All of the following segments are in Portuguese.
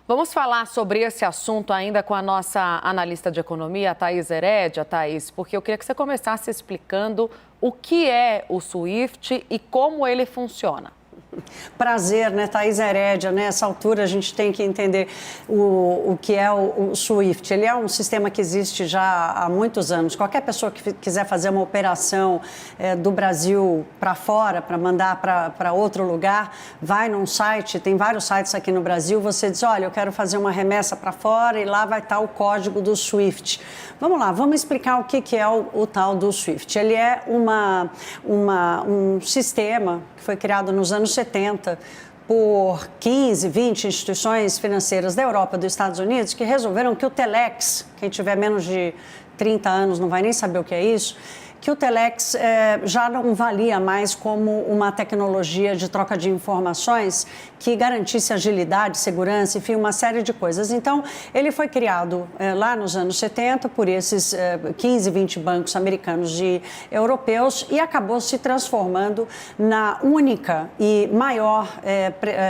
Vamos falar sobre esse assunto ainda com a nossa analista de economia, a Thaís Herédia. Thaís, porque eu queria que você começasse explicando o que é o SWIFT e como ele funciona. Prazer, né, Thaís Herédia? Nessa altura a gente tem que entender o que é o SWIFT. Ele é um sistema que existe já há muitos anos. Qualquer pessoa que quiser fazer uma operação do Brasil para fora, para mandar para outro lugar, vai num site, tem vários sites aqui no Brasil, você diz, olha, eu quero fazer uma remessa para fora e lá vai estar o código do SWIFT. Vamos lá, vamos explicar o que é o tal do SWIFT. Ele é um sistema que foi criado nos anos 70 por 15, 20 instituições financeiras da Europa e dos Estados Unidos que resolveram que o Telex, quem tiver menos de 30 anos não vai nem saber o que é isso, que o Telex já não valia mais como uma tecnologia de troca de informações que garantisse agilidade, segurança, enfim, uma série de coisas. Então, ele foi criado lá nos anos 70 por esses 15, 20 bancos americanos e europeus e acabou se transformando na única e maior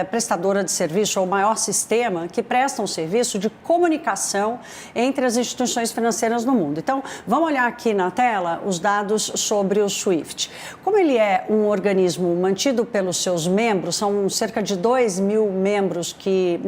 prestadora de serviço, ou maior sistema que presta um serviço de comunicação entre as instituições financeiras no mundo. Então, vamos olhar aqui na tela os dados sobre o SWIFT. Como ele é um organismo mantido pelos seus membros, são cerca de 2.000 membros que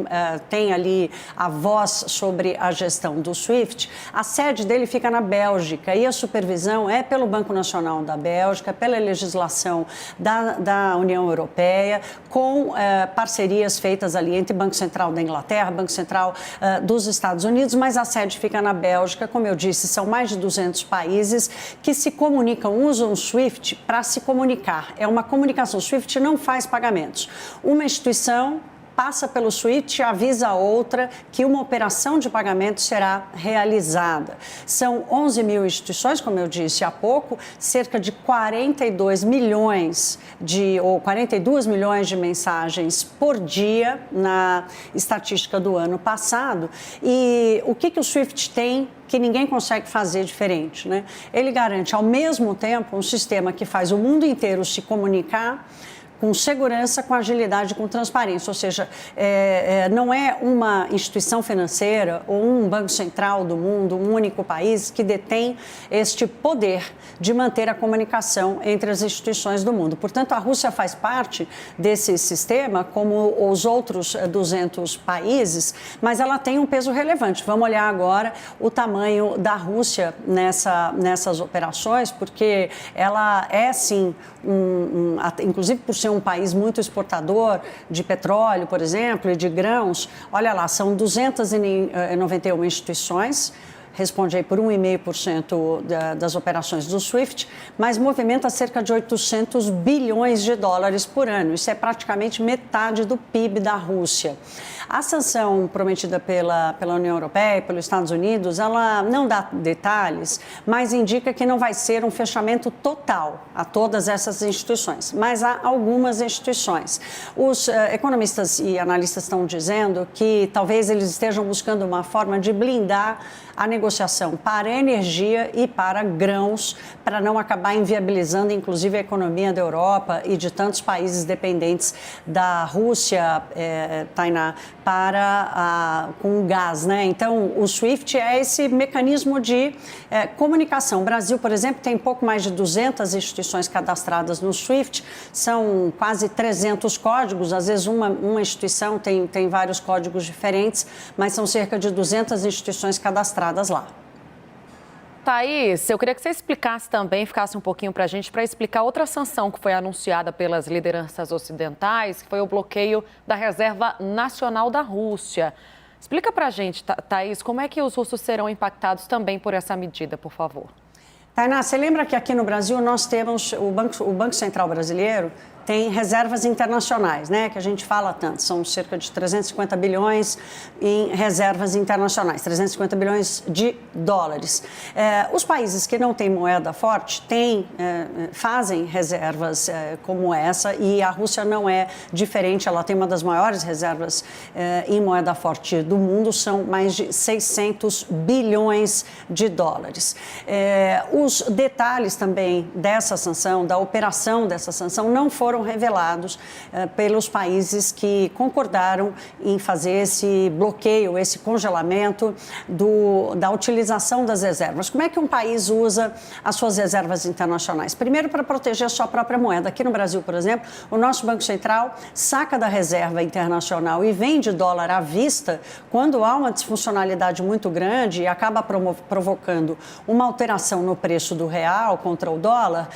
têm ali a voz sobre a gestão do SWIFT, a sede dele fica na Bélgica e a supervisão é pelo Banco Nacional da Bélgica, pela legislação da União Europeia, com parcerias feitas ali entre Banco Central da Inglaterra, Banco Central dos Estados Unidos, mas a sede fica na Bélgica. Como eu disse, são mais de 200 países que se comunicam, usam o SWIFT para se comunicar. É uma comunicação. O SWIFT não faz pagamentos. Uma instituição passa pelo SWIFT e avisa a outra que uma operação de pagamento será realizada. São 11.000 instituições, como eu disse há pouco, cerca de 42 milhões de mensagens por dia na estatística do ano passado. E o que o SWIFT tem que ninguém consegue fazer diferente, né? Ele garante, ao mesmo tempo, um sistema que faz o mundo inteiro se comunicar com segurança, com agilidade, com transparência. Ou seja, não é uma instituição financeira ou um banco central do mundo, um único país que detém este poder de manter a comunicação entre as instituições do mundo. Portanto, a Rússia faz parte desse sistema, como os outros 200 países, mas ela tem um peso relevante. Vamos olhar agora o tamanho da Rússia nessas operações, porque ela é, sim, inclusive por ser um país muito exportador de petróleo, por exemplo, e de grãos. Olha lá, são 291 instituições, responde aí por 1,5% das operações do SWIFT, mas movimenta cerca de 800 bilhões de dólares por ano. Isso é praticamente metade do PIB da Rússia. A sanção prometida pela União Europeia e pelos Estados Unidos, ela não dá detalhes, mas indica que não vai ser um fechamento total a todas essas instituições, mas há algumas instituições. Os economistas e analistas estão dizendo que talvez eles estejam buscando uma forma de blindar a negociação para energia e para grãos, para não acabar inviabilizando, inclusive, a economia da Europa e de tantos países dependentes da Rússia, Tainá, com o gás, né? Então, o SWIFT é esse mecanismo de comunicação. O Brasil, por exemplo, tem pouco mais de 200 instituições cadastradas no SWIFT, são quase 300 códigos, às vezes uma instituição tem vários códigos diferentes, mas são cerca de 200 instituições cadastradas lá. Thaís, eu queria que você explicasse também, ficasse um pouquinho para a gente, para explicar outra sanção que foi anunciada pelas lideranças ocidentais, que foi o bloqueio da Reserva Nacional da Rússia. Explica para a gente, Thaís, como é que os russos serão impactados também por essa medida, por favor. Tainá, você lembra que aqui no Brasil nós temos o Banco Central Brasileiro tem reservas internacionais, né, que a gente fala tanto, são cerca de 350 bilhões em reservas internacionais, 350 bilhões de dólares. Os países que não têm moeda forte fazem reservas como essa, e a Rússia não é diferente, ela tem uma das maiores reservas em moeda forte do mundo, são mais de 600 bilhões de dólares. Os detalhes também dessa sanção, da operação dessa sanção, não foram foram revelados pelos países que concordaram em fazer esse bloqueio, esse congelamento da utilização das reservas. Como é que um país usa as suas reservas internacionais? Primeiro, para proteger a sua própria moeda. Aqui no Brasil, por exemplo, o nosso Banco Central saca da reserva internacional e vende dólar à vista quando há uma disfuncionalidade muito grande e acaba provocando uma alteração no preço do real contra o dólar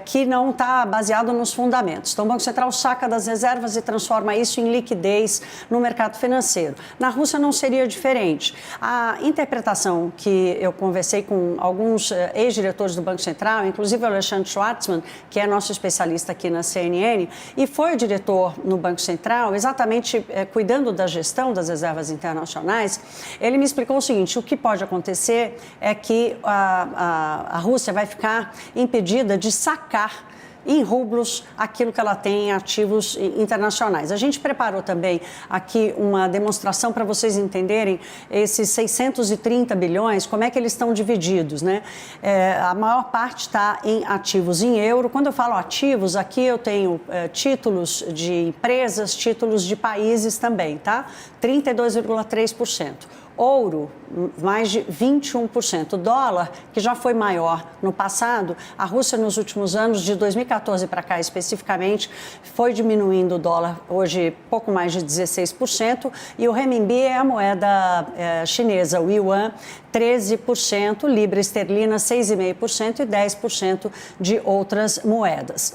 que não está baseado nos fundamentos. Então, o Banco Central saca das reservas e transforma isso em liquidez no mercado financeiro. Na Rússia não seria diferente. A interpretação que eu conversei com alguns ex-diretores do Banco Central, inclusive o Alexandre Schwartzman, que é nosso especialista aqui na CNN, e foi diretor no Banco Central, exatamente cuidando da gestão das reservas internacionais, ele me explicou o seguinte: o que pode acontecer é que a Rússia vai ficar impedida de sacar em rublos aquilo que ela tem em ativos internacionais. A gente preparou também aqui uma demonstração para vocês entenderem esses 630 bilhões, como é que eles estão divididos, né? A maior parte está em ativos em euro. Quando eu falo ativos, aqui eu tenho títulos de empresas, títulos de países também, tá? 32,3%. Ouro, mais de 21%. Dólar, que já foi maior no passado, a Rússia nos últimos anos, de 2014 para cá especificamente, foi diminuindo o dólar, hoje pouco mais de 16%, e o renminbi é a moeda chinesa, o yuan, 13%, libra esterlina 6,5% e 10% de outras moedas.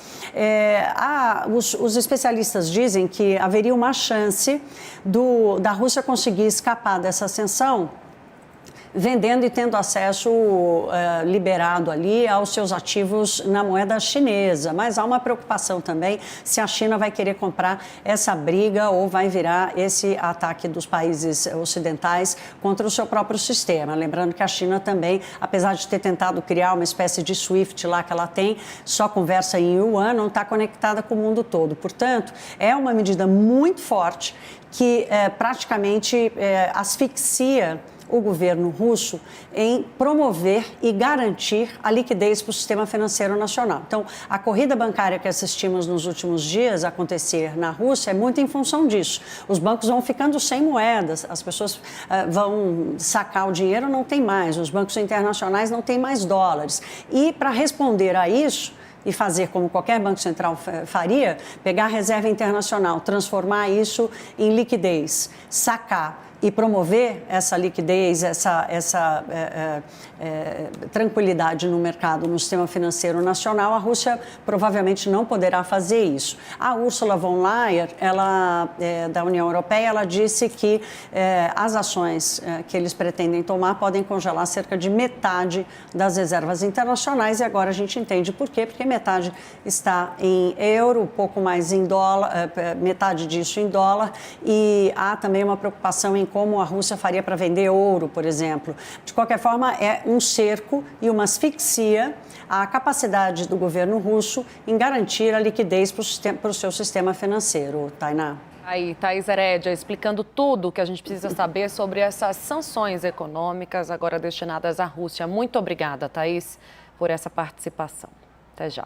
Os especialistas dizem que haveria uma chance da Rússia conseguir escapar dessa sanção vendendo e tendo acesso liberado ali aos seus ativos na moeda chinesa. Mas há uma preocupação também se a China vai querer comprar essa briga ou vai virar esse ataque dos países ocidentais contra o seu próprio sistema. Lembrando que a China também, apesar de ter tentado criar uma espécie de SWIFT lá que ela tem, só conversa em yuan, não está conectada com o mundo todo. Portanto, é uma medida muito forte que praticamente asfixia o governo russo em promover e garantir a liquidez para o sistema financeiro nacional. Então, a corrida bancária que assistimos nos últimos dias acontecer na Rússia é muito em função disso. Os bancos vão ficando sem moedas, as pessoas vão sacar o dinheiro, não tem mais, os bancos internacionais não têm mais dólares. E, para responder a isso, e fazer como qualquer banco central faria, pegar a reserva internacional, transformar isso em liquidez, sacar e promover essa liquidez, essa tranquilidade no mercado, no sistema financeiro nacional, a Rússia provavelmente não poderá fazer isso. A Ursula von Leyen, da União Europeia, ela disse que as ações que eles pretendem tomar podem congelar cerca de metade das reservas internacionais, e agora a gente entende por quê, porque metade está em euro, pouco mais em dólar, metade disso em dólar, e há também uma preocupação em como a Rússia faria para vender ouro, por exemplo. De qualquer forma, é um cerco e uma asfixia à capacidade do governo russo em garantir a liquidez para o seu sistema financeiro, Tainá. Aí, Thaís Herédia, explicando tudo o que a gente precisa saber sobre essas sanções econômicas agora destinadas à Rússia. Muito obrigada, Thaís, por essa participação. Até já.